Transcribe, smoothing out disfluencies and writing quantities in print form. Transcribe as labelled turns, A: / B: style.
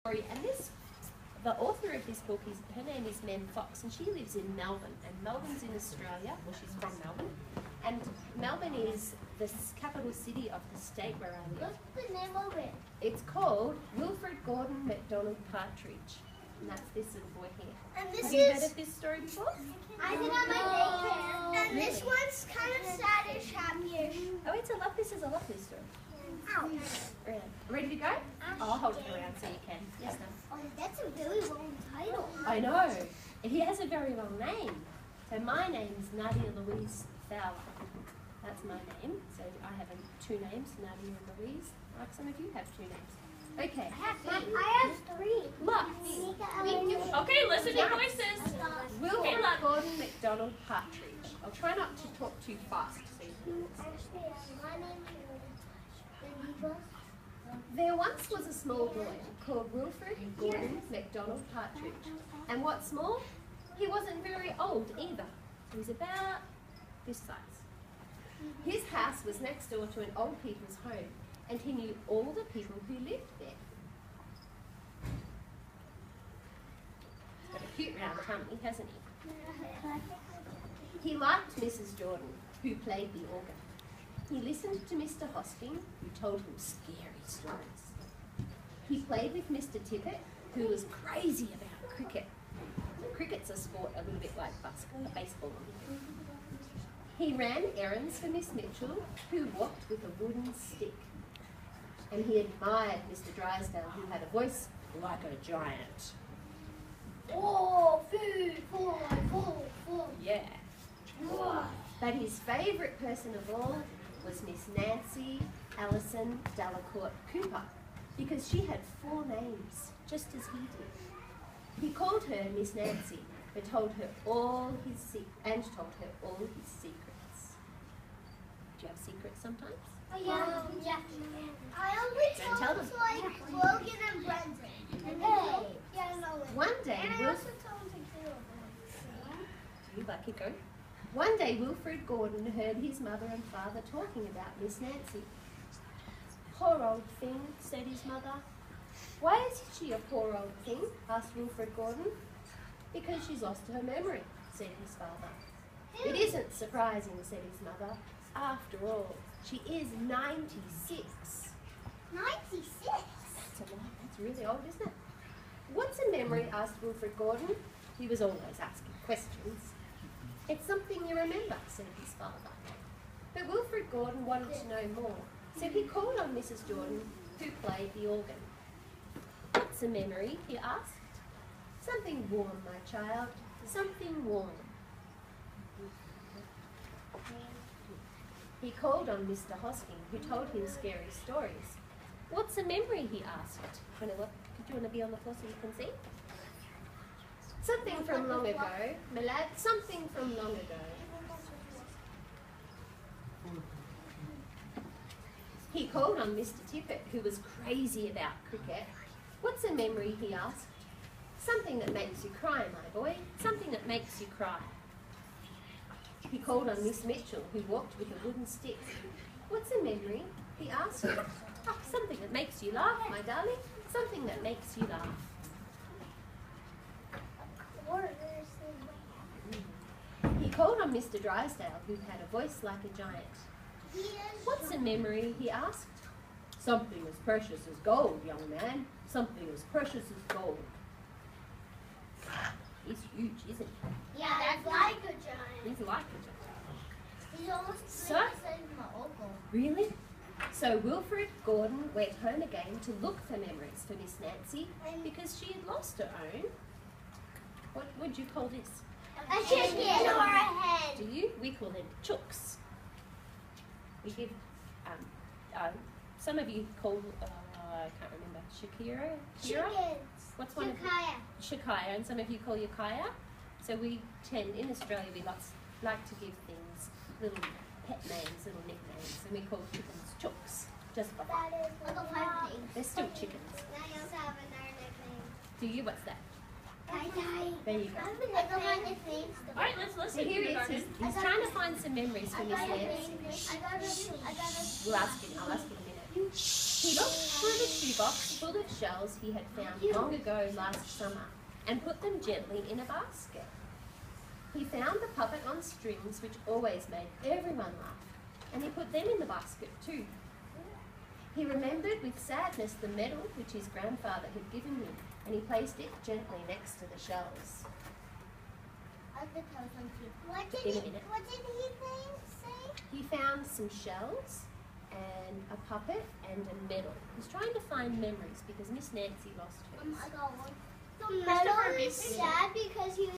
A: And the author of this book, her name is Mem Fox, and she lives in Melbourne. And Melbourne's in Australia. Well, she's from Melbourne. And Melbourne is the capital city of the state where I live.
B: What's the name of it?
A: It's called Wilfred Gordon MacDonald Partridge. And that's this little boy here.
B: And this
A: Have you heard of this story before?
B: I think I might daycare. And this one's kind of sad-ish, happy-ish.
A: Oh, this is a lovely story.
B: Ow.
A: Ready to go? I'll hold it around so you can. Yes, no.
B: Oh, that's a really long title.
A: I know. He has a very long name. So my name's Nadia Louise Fowler. That's my name. So I have two names, Nadia and Louise. Like some of you have two names. Okay.
B: I have three.
A: Lots.
C: Okay, listen to voices.
A: Wilfred Gordon MacDonald Partridge. I'll try not to talk too fast.
B: My name is
A: There once was a small boy called Wilfred Gordon MacDonald Partridge. And what's more, he wasn't very old either. He was about this size. His house was next door to an old people's home, and he knew all the people who lived there. He's got a cute round tummy, hasn't he? He liked Mrs. Jordan, who played the organ. He listened to Mr. Hosking, who told him scary stories. He played with Mr. Tippett, who was crazy about cricket. Cricket's a sport a little bit like baseball. He ran errands for Miss Mitchell, who walked with a wooden stick. And he admired Mr. Drysdale, who had a voice like a giant.
B: Oh, food, food.
A: Yeah. But his favourite person of all was Miss Nancy Allison Delacourt Cooper, because she had 4 names, just as he did. He called her Miss Nancy, but told her all his secrets. Do you have secrets sometimes?
B: Yeah. I only
A: Don't tell
B: told
A: them.
B: like Logan and Brendan.
A: One day,
B: And I also told them to
A: you lucky go. One day, Wilfred Gordon heard his mother and father talking about Miss Nancy. Poor old thing, said his mother. Why is she a poor old thing? Asked Wilfred Gordon. Because she's lost her memory, said his father. It isn't surprising, said his mother. After all, she is 96.
B: 96.
A: That's a lot. That's really old, isn't it? What's a memory? Asked Wilfred Gordon. He was always asking questions. It's something you remember, said his father. But Wilfred Gordon wanted to know more, so he called on Mrs. Jordan, who played the organ. What's a memory? He asked. Something warm, my child. Something warm. He called on Mr. Hosking, who told him scary stories. What's a memory? He asked. Do you want to be on the floor so you can see? Something from long ago, my lad. Something from long ago. He called on Mr. Tippett, who was crazy about cricket. What's a memory? He asked. Something that makes you cry, my boy. Something that makes you cry. He called on Miss Mitchell, who walked with a wooden stick. What's a memory? He asked. Oh, something that makes you laugh, my darling. Something that makes you laugh. He called on Mr. Drysdale, who had a voice like a giant. What's a memory? He asked. Something as precious as gold, young man. Something as precious as gold. He's huge, isn't he?
B: Yeah, that's like a giant.
A: He's like a giant.
B: He's almost
A: So?
B: the size of my uncle.
A: Really? So Wilfred Gordon went home again to look for memories for Miss Nancy because she had lost her own. What would you call this?
B: A chicken or a hen.
A: Do you? We call them chooks. We give, some of you call, I can't remember, Shakira?
B: Chickens.
A: What's one of Shakaya, and some of you call you Kaya. So we tend, in Australia, we like to give things little pet names, little nicknames, and we call chickens chooks, just for fun.
B: That is little pet names.
A: They're still chickens.
B: I also have another nickname.
A: Do you? What's that?
B: Tai.
A: There you go.
B: I have a nickname.
C: All right, let's
A: So
C: listen.
A: here he is. He's trying to find some memories for Miss Nancy.
B: I got a
A: We'll ask him. I'll ask him in a minute.
B: Shh.
A: He looked through the shoebox full of shells he had found long ago last summer and put them gently in a basket. He found the puppet on strings, which always made everyone laugh, and he put them in the basket too. He remembered with sadness the medal which his grandfather had given him, and he placed it gently next to the shells.
B: What did he say?
A: He found some shells and a puppet and a medal. He's trying to find memories because Miss Nancy lost hers.
B: Oh my God. The medal is sad because he